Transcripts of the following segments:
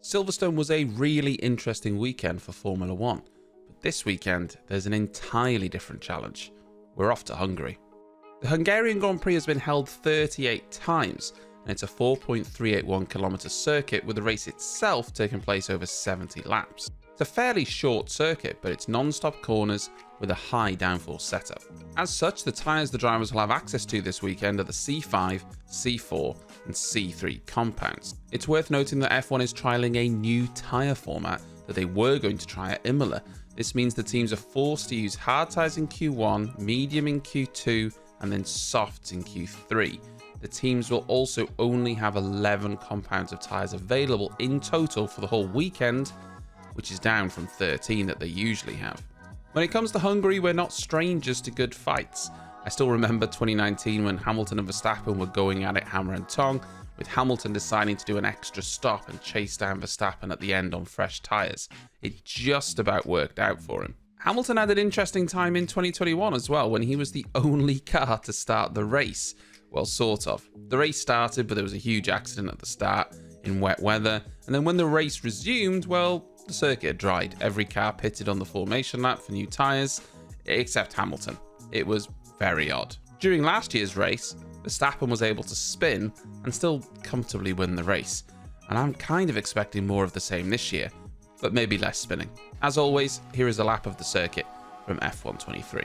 Silverstone was a really interesting weekend for Formula 1, but this weekend there's an entirely different challenge. We're off to Hungary. The Hungarian Grand Prix has been held 38 times, and it's a 4.381 kilometre circuit with the race itself taking place over 70 laps. It's a fairly short circuit, but it's non-stop corners with a high downforce setup. As such, the tyres the drivers will have access to this weekend are the C5, C4 and C3 compounds. It's worth noting that F1 is trialling a new tyre format that they were going to try at Imola. This means the teams are forced to use hard tyres in Q1, medium in Q2 and then softs in Q3. The teams will also only have 11 compounds of tyres available in total for the whole weekend, which is down from 13 that they usually have. When it comes to Hungary, we're not strangers to good fights. I still remember 2019 when Hamilton and Verstappen were going at it hammer and tongue, with Hamilton deciding to do an extra stop and chase down Verstappen at the end on fresh tyres. It just about worked out for him. Hamilton had an interesting time in 2021 as well, when he was the only car to start the race. Well, sort of. The race started, but there was a huge accident at the start in wet weather, and then when the race resumed, well, the circuit had dried. Every car pitted on the formation lap for new tyres, except Hamilton. It was very odd. During last year's race, Verstappen was able to spin and still comfortably win the race, and I'm kind of expecting more of the same this year, but maybe less spinning. As always, here is a lap of the circuit from F1 23.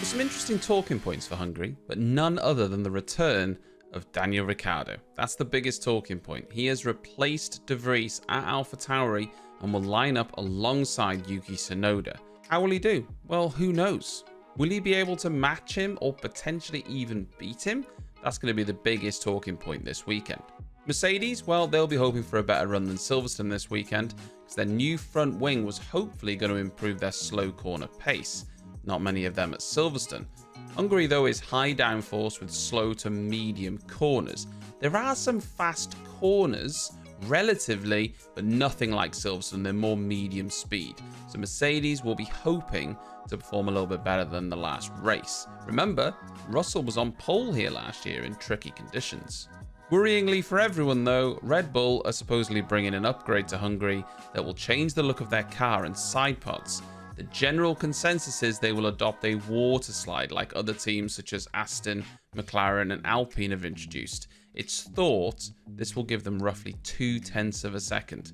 Some interesting talking points for Hungary, but none other than the return of Daniel Ricciardo. That's the biggest talking point. He has replaced de Vries at Alpha Tauri and will line up alongside Yuki Tsunoda. How will he do? Well, who knows? Will he be able to match him or potentially even beat him? That's going to be the biggest talking point this weekend. Mercedes, well, they'll be hoping for a better run than Silverstone this weekend because their new front wing was hopefully going to improve their slow corner pace. Not many of them at Silverstone. Hungary, though, is high downforce with slow to medium corners. There are some fast corners, relatively, but nothing like Silverstone. They're more medium speed. So Mercedes will be hoping to perform a little bit better than the last race. Remember, Russell was on pole here last year in tricky conditions. Worryingly for everyone, though, Red Bull are supposedly bringing an upgrade to Hungary that will change the look of their car and side pods. The general consensus is they will adopt a water slide like other teams such as Aston, McLaren and Alpine have introduced. It's thought this will give them roughly 0.2 of a second,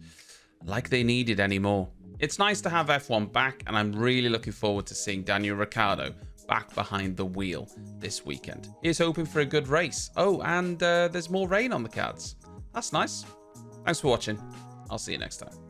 like they needed anymore. It's nice to have F1 back, and I'm really looking forward to seeing Daniel Ricciardo back behind the wheel this weekend. He's hoping for a good race. Oh, and there's more rain on the cards. That's nice. Thanks for watching. I'll see you next time.